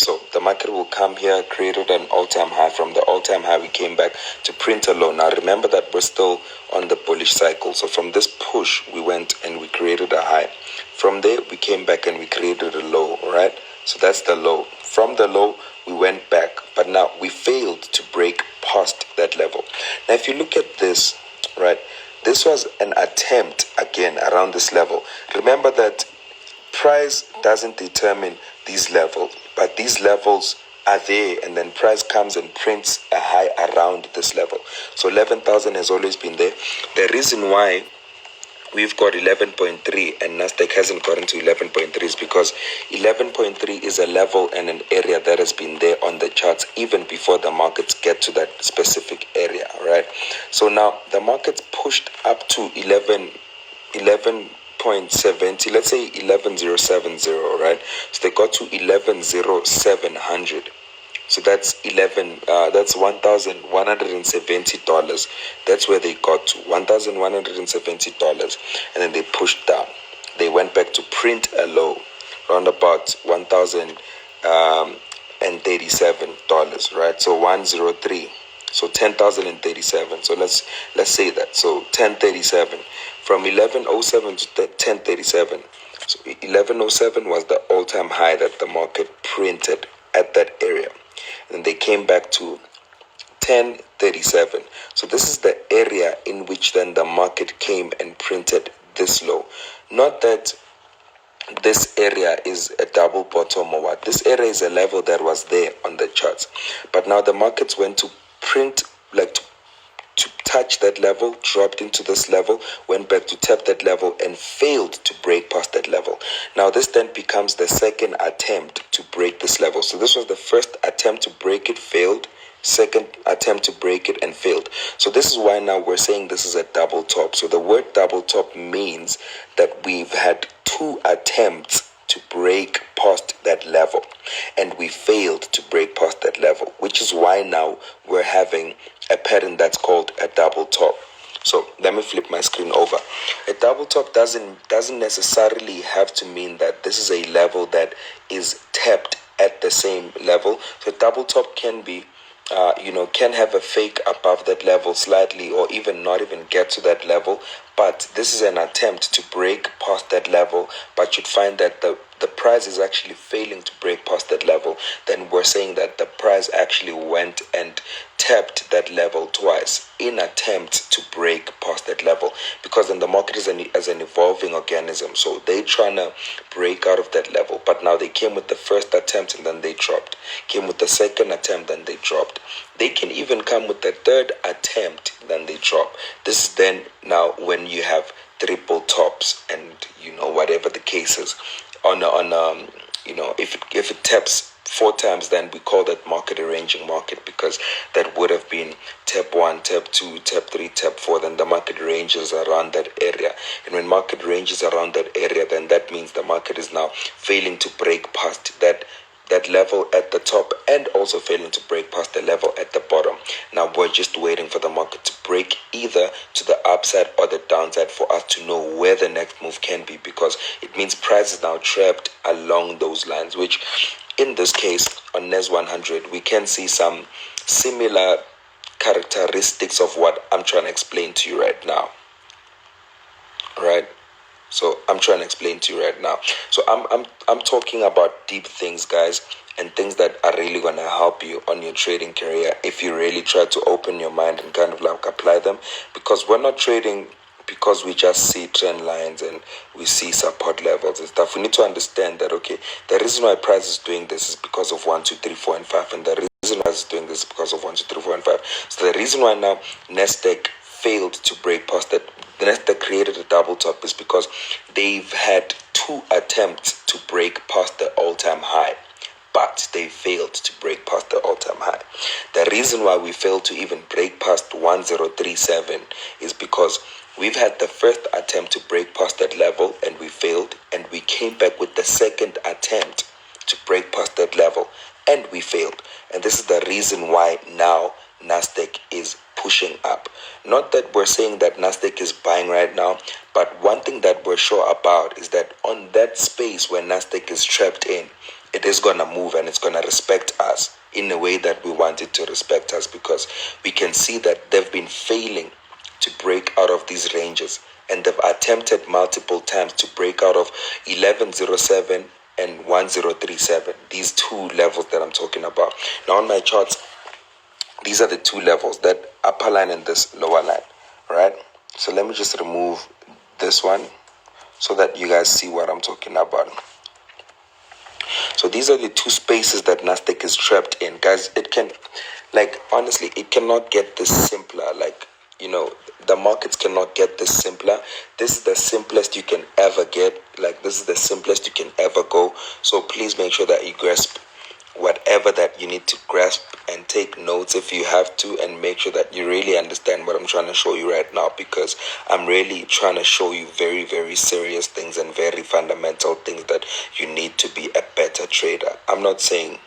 So the market will come here, created an all-time high. From the all-time high, we came back to print a low. Now remember that we're still on the bullish cycle. So from this push, we went and we created a high. From there, we came back and we created a low, right? So that's the low. From the low, we went back, but now we failed to break past that level. Now, if you look at this, right, this was an attempt again around this level. Remember that price doesn't determine these levels, but these levels are there, and then price comes and prints a high around this level. So 11,000 has always been there. The reason why we've got 11.3 and Nasdaq hasn't gotten to 11.3 is because 11.3 is a level and an area that has been there on the charts even before the markets get to that specific area, right? So now the markets pushed up to 11.70, let's say 11,070, right? So they got to 11,0700. So that's that's $1,170. That's where they got to, $1,170, and then they pushed down. They went back to print a low around about $1,037, right? So 103. So 10,037. So let's say that. So 1037 from 1107 to 1037. So 1107 was the all-time high that the market printed at that area. And they came back to 1037. So this is the area in which then the market came and printed this low. Not that this area is a double bottom or what. This area is a level that was there on the charts. But now the markets went to print, like to touch that level, dropped into this level, went back to tap that level and failed to break past that level. Now this then becomes the second attempt to break this level. So this was the first attempt to break it, failed. Second attempt to break it and failed. So this is why now we're saying this is a double top. So the word double top means that we've had two attempts to break past that level and we failed to break past that level, which is why now we're having a pattern that's called a double top. So let me flip my screen over. A double top doesn't necessarily have to mean that this is a level that is tapped at the same level. So double top can be can have a fake above that level slightly, or even not even get to that level. But this is an attempt to break past that level, but you'd find that the price is actually failing to break past that level. Then we're saying that the price actually went and tapped that level twice in attempt to break past that level, because then the market is an evolving organism, so they're trying to break out of that level. But now they came with the first attempt and then they dropped, came with the second attempt and they dropped. They can even come with the third attempt, then they drop. This is then now when you have triple tops and whatever the case is if it taps 4 times, then we call that market arranging market, because that would have been tap 1, tap 2, tap 3, tap 4. Then the market ranges around that area, and when market ranges around that area, then that means the market is now failing to break past that level at the top and also failing to break past the level at the bottom. Now we're just waiting for the market to break either to the upside or the downside for us to know where the next move can be, because it means price is now trapped along those lines, which in this case on NAS100 we can see some similar characteristics of what I'm trying to explain to you right now, right? So I'm trying to explain to you right now. So I'm talking about deep things, guys, and things that are really going to help you on your trading career if you really try to open your mind and kind of like apply them. Because we're not trading because we just see trend lines and we see support levels and stuff. We need to understand that, okay, the reason why price is doing this is because of 1, 2, 3, 4, and 5, and the reason why it's doing this is because of 1, 2, 3, 4, and 5. So the reason why now Nasdaq failed to break past that, the Nasdaq created a double top, is because they've had 2 attempts to break past the all-time high, but they failed to break past the all-time high. The reason why we failed to even break past 1037 is because we've had the first attempt to break past that level and we failed, and we came back with the second attempt to break past that level and we failed. And this is the reason why now Nasdaq is pushing up. Not that we're saying that Nasdaq is buying right now, but one thing that we're sure about is that on that space where Nasdaq is trapped in, it is going to move and it's going to respect us in a way that we want it to respect us, because we can see that they've been failing to break out of these ranges, and they've attempted multiple times to break out of 1107 and 1037, these two levels that I'm talking about. Now on my charts, these are the two levels, that upper line and this lower line, right? So let me just remove this one so that you guys see what I'm talking about. So these are the two spaces that Nasdaq is trapped in. Guys, it can, like, honestly, it cannot get this simpler. Like, you know, the markets cannot get this simpler. This is the simplest you can ever get. Like, this is the simplest you can ever go. So please make sure that you grasp whatever that you need to grasp, and take notes if you have to, and make sure that you really understand what I'm trying to show you right now, because I'm really trying to show you very, very serious things and very fundamental things that you need to be a better trader. I'm not saying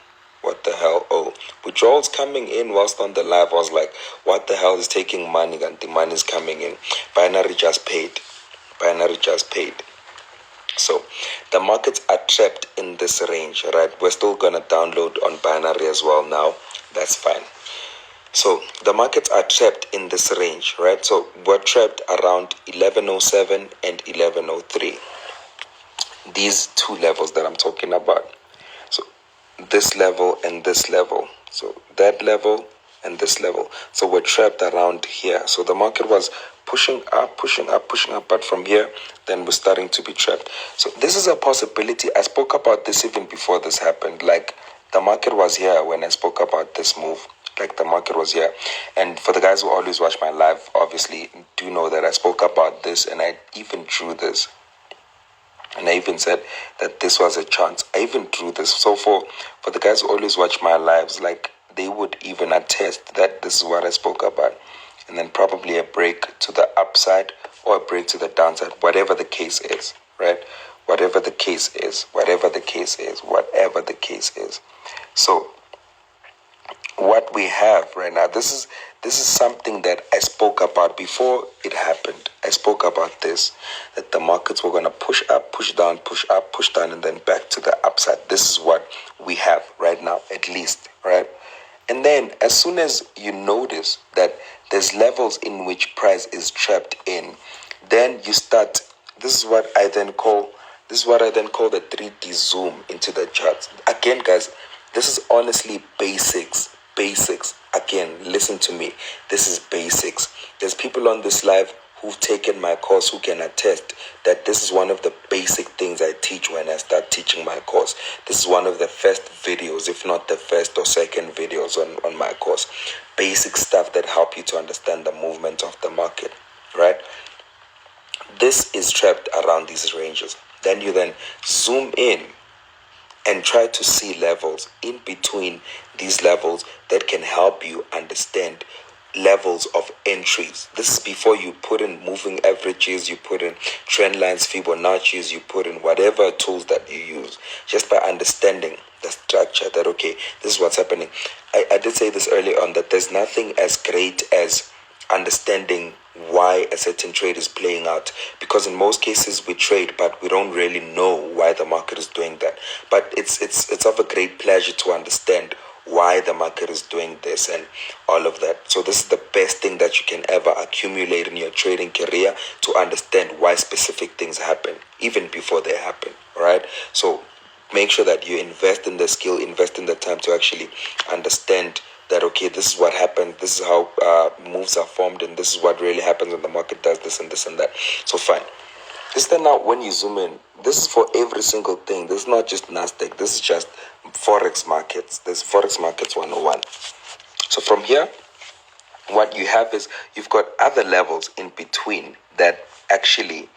what the hell, oh, withdrawals coming in whilst on the live. I was like, what the hell is taking money and the money is coming in? Binary just paid. So the markets are trapped in this range, right? We're still going to download on binary as well now. That's fine. So the markets are trapped in this range, right? So we're trapped around 1107 and 1103. These two levels that I'm talking about. So this level and this level. So that level and this level. So we're trapped around here. So the market was pushing up, but from here, then we're starting to be trapped. So this is a possibility. I spoke about this even before this happened. Like, the market was here when I spoke about this move. Like, the market was here. And for the guys who always watch my live, obviously do know that I spoke about this, and I even drew this. And I even said that this was a chance. I even drew this. So for the guys who always watch my lives, like, they would even attest that this is what I spoke about. And then probably a break to the upside or a break to the downside, whatever the case is, right? Whatever the case is. So what we have right now, this is something that I spoke about before it happened. I spoke about this, that the markets were going to push up, push down, push up, push down, and then back to the upside. This is what we have right now, at least, right? And then as soon as you notice that there's levels in which price is trapped in, then you start, this is what I then call the 3D zoom into the charts. Again, guys, this is honestly basics. Again, listen to me. This is basics. There's people on this live who've taken my course who can attest that this is one of the basic things I teach when I start teaching my course. This is one of the first videos, if not the first or second videos on my course. Basic stuff that help you to understand the movement of the market, right? This is trapped around these ranges. Then you then zoom in and try to see levels in between these levels that can help you understand levels of entries. This is before you put in moving averages, you put in trend lines, Fibonacci's, you put in whatever tools that you use, just by understanding the structure that, okay, this is what's happening. I did say this earlier on, that there's nothing as great as understanding why a certain trade is playing out, because in most cases we trade but we don't really know why the market is doing that. But it's of a great pleasure to understand why the market is doing this and all of that. So this is the best thing that you can ever accumulate in your trading career, to understand why specific things happen even before they happen. All right, so make sure that you invest in the skill, invest in the time to actually understand that, okay, this is what happens, this is how moves are formed, and this is what really happens when the market does this and this and that. So fine. This then, now when you zoom in, this is for every single thing. This is not just Nasdaq. This is just Forex markets. This Forex markets 101. So from here, what you have is you've got other levels in between that actually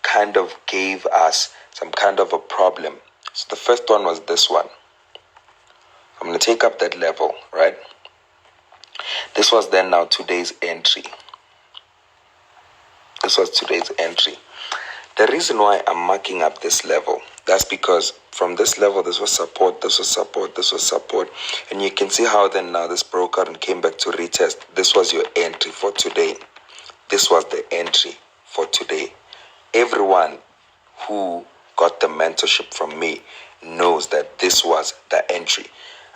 kind of gave us some kind of a problem. So the first one was this one. I'm going to take up that level, right? This was then now today's entry. This was today's entry. The reason why I'm marking up this level, that's because from this level, this was support, this was support, this was support. And you can see how then now this broke out and came back to retest. This was your entry for today. This was the entry for today. Everyone who got the mentorship from me knows that this was the entry.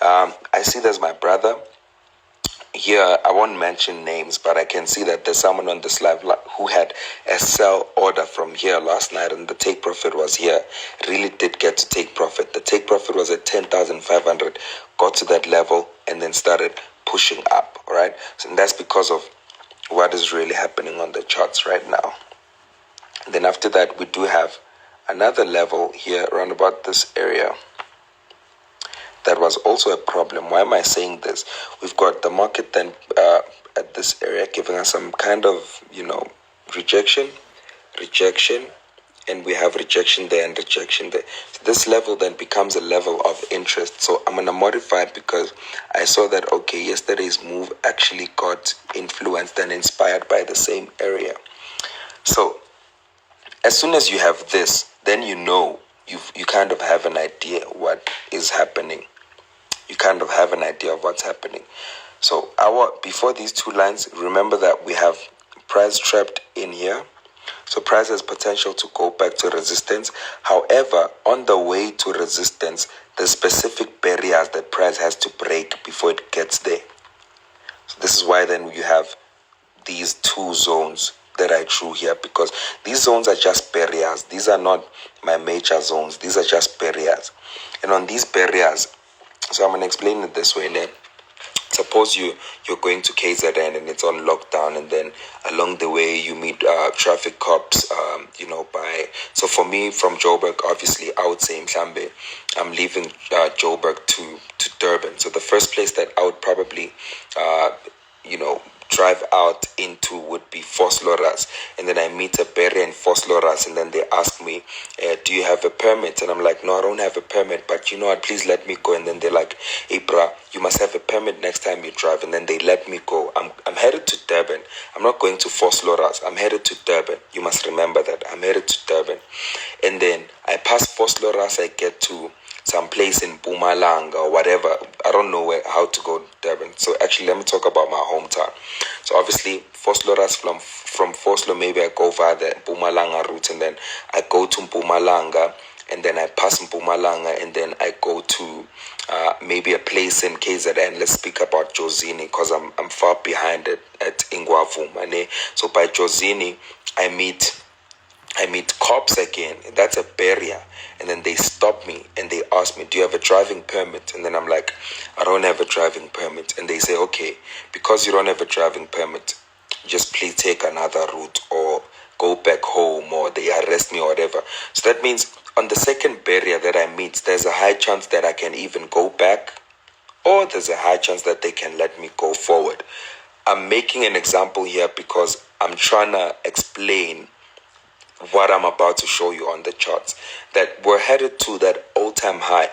I see there's my brother here. I won't mention names, but I can see that there's someone on this live who had a sell order from here last night, and the take profit was here. Really did get to take profit. The take profit was at 10,500, got to that level, and then started pushing up. All right, so that's because of what is really happening on the charts right now. And then after that, we do have another level here around about this area. That was also a problem. Why am I saying this? We've got the market then at this area giving us some kind of, rejection, and we have rejection there and rejection there. So this level then becomes a level of interest. So I'm going to modify it because I saw that, okay, yesterday's move actually got influenced and inspired by the same area. So as soon as you have this, then you kind of have an idea what is happening. You kind of have an idea of what's happening. So before these two lines, remember that we have price trapped in here. So price has potential to go back to resistance. However, on the way to resistance, there's specific barriers that price has to break before it gets there. So this is why then you have these two zones that I drew here, because these zones are just barriers. These are not my major zones. These are just barriers. And on these barriers, so I'm going to explain it this way then. Suppose you're going to KZN and it's on lockdown, and then along the way you meet traffic cops, so for me from Joburg, obviously I would say Mhlambe, I'm leaving Joburg to Durban. So the first place that I would probably, drive out into would be Vosloorus, and then I meet a barrier in Vosloorus, and then they ask me, do you have a permit? And I'm like, no, I don't have a permit, but you know what, please let me go. And then they're like, hey bruh, you must have a permit next time you drive. And then they let me go. I'm headed to Durban. I'm not going to Vosloorus. I'm headed to Durban. You must remember that. I'm headed to Durban. And then I pass Vosloorus, I get to some place in Mpumalanga or whatever. I don't know how to go to Durban. So actually, let me talk about my hometown. So obviously, Vosloorus, from Voslo, maybe I go via the Mpumalanga route, and then I go to Mpumalanga, and then I pass Mpumalanga, and then I go to maybe a place in KZN. Let's speak about Jozini, because I'm far behind it at Ingwavu. So by Jozini, I meet cops again. That's a barrier. And then they stop me and they ask me, do you have a driving permit? And then I'm like, I don't have a driving permit. And they say, okay, because you don't have a driving permit, just please take another route or go back home, or they arrest me or whatever. So that means on the second barrier that I meet, there's a high chance that I can even go back, or there's a high chance that they can let me go forward. I'm making an example here because I'm trying to explain what I'm about to show you on the charts, that we're headed to that all-time high.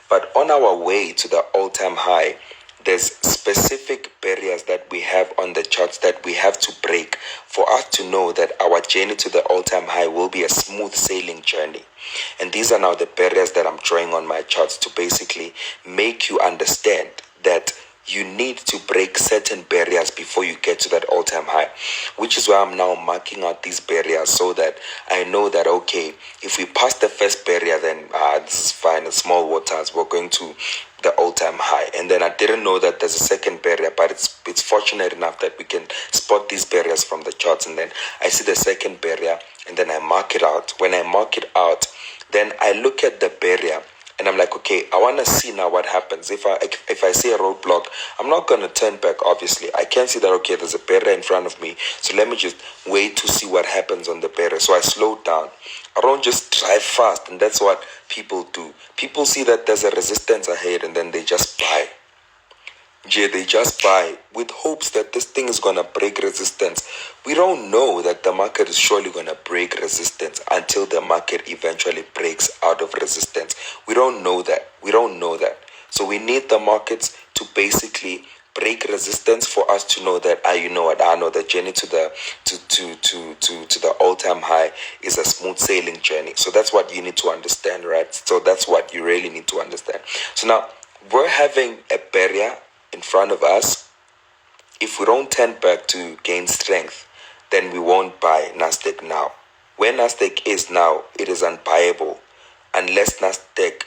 But on our way to the all-time high, there's specific barriers that we have on the charts that we have to break for us to know that our journey to the all-time high will be a smooth sailing journey. And these are now the barriers that I'm drawing on my charts to basically make you understand that you need to break certain barriers before you get to that all-time high, which is why I'm now marking out these barriers so that I know that, okay, if we pass the first barrier, then this is fine, it's small waters, we're going to the all-time high. And then I didn't know that there's a second barrier, but it's fortunate enough that we can spot these barriers from the charts. And then I see the second barrier, and then I mark it out. When I mark it out, then I look at the barrier, and I'm like, okay, I want to see now what happens. If I see a roadblock, I'm not going to turn back, obviously. I can see that, okay, there's a barrier in front of me. So let me just wait to see what happens on the barrier. So I slow down. I don't just drive fast. And that's what people do. People see that there's a resistance ahead, and then they just buy. They just buy with hopes that this thing is going to break resistance. We don't know that the market is surely going to break resistance until the market eventually breaks out of resistance. We don't know that. So we need the markets to basically break resistance for us to know that, I know the journey to the all-time high is a smooth sailing journey. So that's what you need to understand, right? So that's what you really need to understand. So now we're having a barrier in front of us. If we don't turn back to gain strength, then we won't buy Nasdaq now. Where Nasdaq is now, it is unbuyable. unless Nasdaq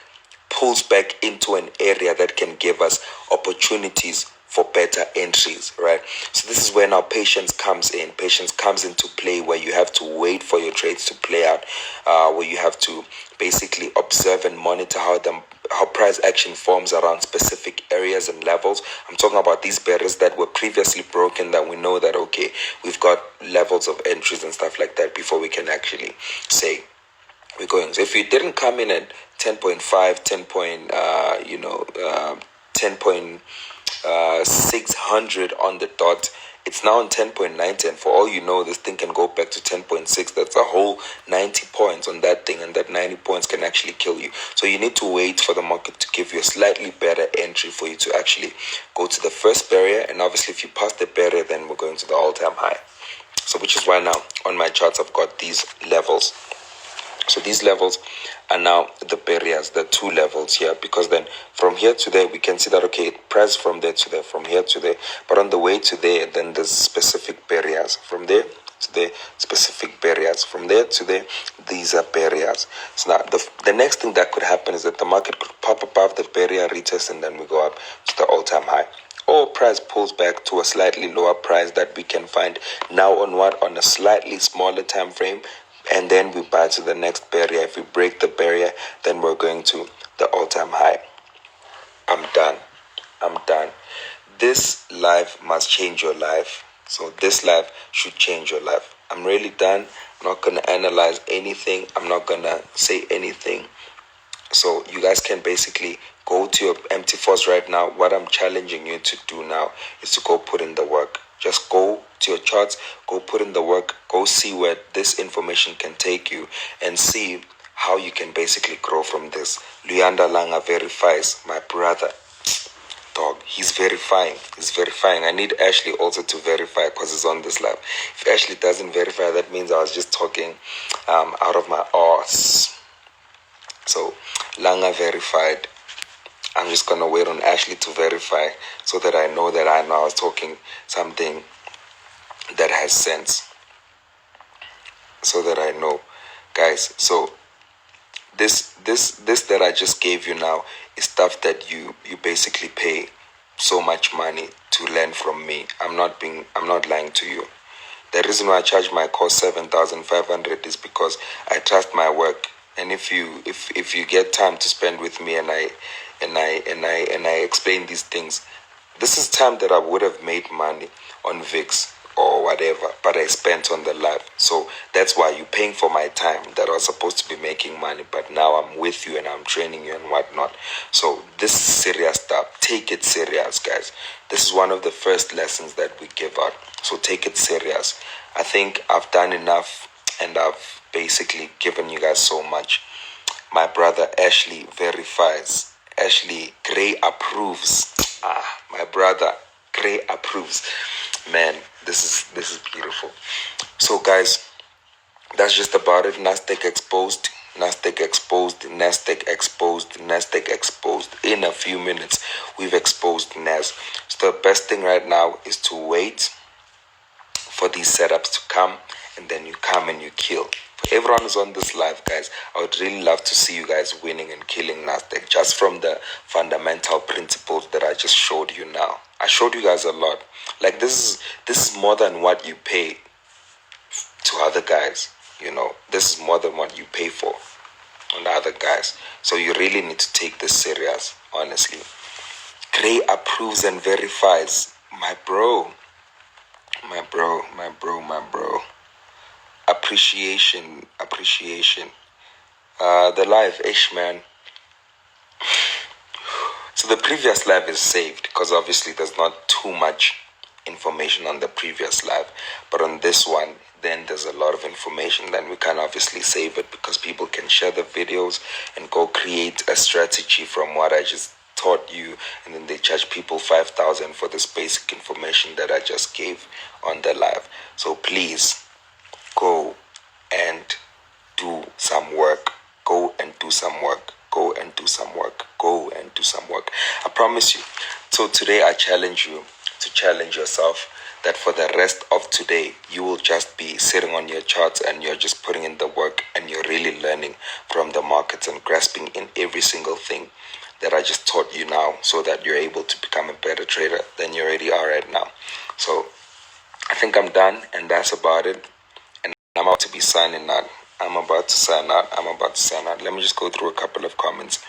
pulls back into an area that can give us opportunities for better entries, right? So this is where now patience comes in. Patience comes into play, where you have to wait for your trades to play out, where you have to basically observe and monitor how price action forms around specific areas and levels. I'm talking about these barriers that were previously broken, that we know that, okay, we've got levels of entries and stuff like that before we can actually say we're going. So if you didn't come in at 10.5, 10.600 on the dot, it's now on 10.90, and for all you know, this thing can go back to 10.6. That's a whole 90 points on that thing, and that 90 points can actually kill you. So you need to wait for the market to give you a slightly better entry for you to actually go to the first barrier, and obviously if you pass the barrier, then we're going to the all-time high. So which is why now on my charts I've got these levels. So these levels are now the barriers, the two levels here, because then from here to there, we can see that, okay, price from there to there, from here to there. But on the way to there, then there's specific barriers. From there to there, specific barriers. From there to there, these are barriers. So now the next thing that could happen is that the market could pop above the barrier, retest, and then we go up to the all-time high. Or price pulls back to a slightly lower price that we can find now on what? On a slightly smaller time frame. And then we buy to the next barrier. If we break the barrier, then we're going to the all-time high. I'm done. This life must change your life. So this life should change your life. I'm really done. I'm not going to analyze anything. I'm not going to say anything. So you guys can basically go to your empty force right now. What I'm challenging you to do now is to go put in the work. Just go to your charts, go put in the work, go see where this information can take you, and see how you can basically grow from this. Luyanda Langa verifies, my brother. Dog, he's verifying. I need Ashley also to verify, because he's on this live. If Ashley doesn't verify, that means I was just talking out of my arse. So Langa verified. I'm just going to wait on Ashley to verify, so that I know that I was talking something that has sense. So that I know. Guys, so this that I just gave you now is stuff that you basically pay so much money to learn from me. I'm not lying to you. The reason why I charge my course 7,500 is because I trust my work. And if you get time to spend with me and I explain these things, this is time that I would have made money on VIX or whatever, but I spent on the live. So that's why you're paying for my time that I was supposed to be making money, but now I'm with you and I'm training you and whatnot. So this is serious stuff. Take it serious, guys. This is one of the first lessons that we give out. So take it serious. I think I've done enough, and I've basically given you guys so much. My brother Ashley verifies. Ashley Gray approves. My brother Gray approves. Man, this is beautiful. So guys, that's just about it. Nasdaq exposed. In a few minutes, we've exposed NAS. So the best thing right now is to wait for these setups to come, and then you come and you kill. For everyone who's on this live, guys, I would really love to see you guys winning and killing Nasdaq, just from the fundamental principles that I just showed you now. I showed you guys a lot. Like this is more than what you pay to other guys. You know, this is more than what you pay for on the other guys. So you really need to take this serious, honestly. Gray approves and verifies. My bro. Appreciation. The live, ish, man. So the previous live is saved, because obviously there's not too much information on the previous live. But on this one, then there's a lot of information. Then we can obviously save it, because people can share the videos and go create a strategy from what I just taught you, and then they charge people 5,000 for this basic information that I just gave on the live. So please go and do some work. Go and do some work. I promise you. So today I challenge you to challenge yourself, that for the rest of today, you will just be sitting on your charts and you're just putting in the work and you're really learning from the markets and grasping in every single thing that I just taught you now, so that you're able to become a better trader than you already are right now. So I think I'm done, and that's about it. And I'm about to be signing out. I'm about to sign out. Let me just go through a couple of comments.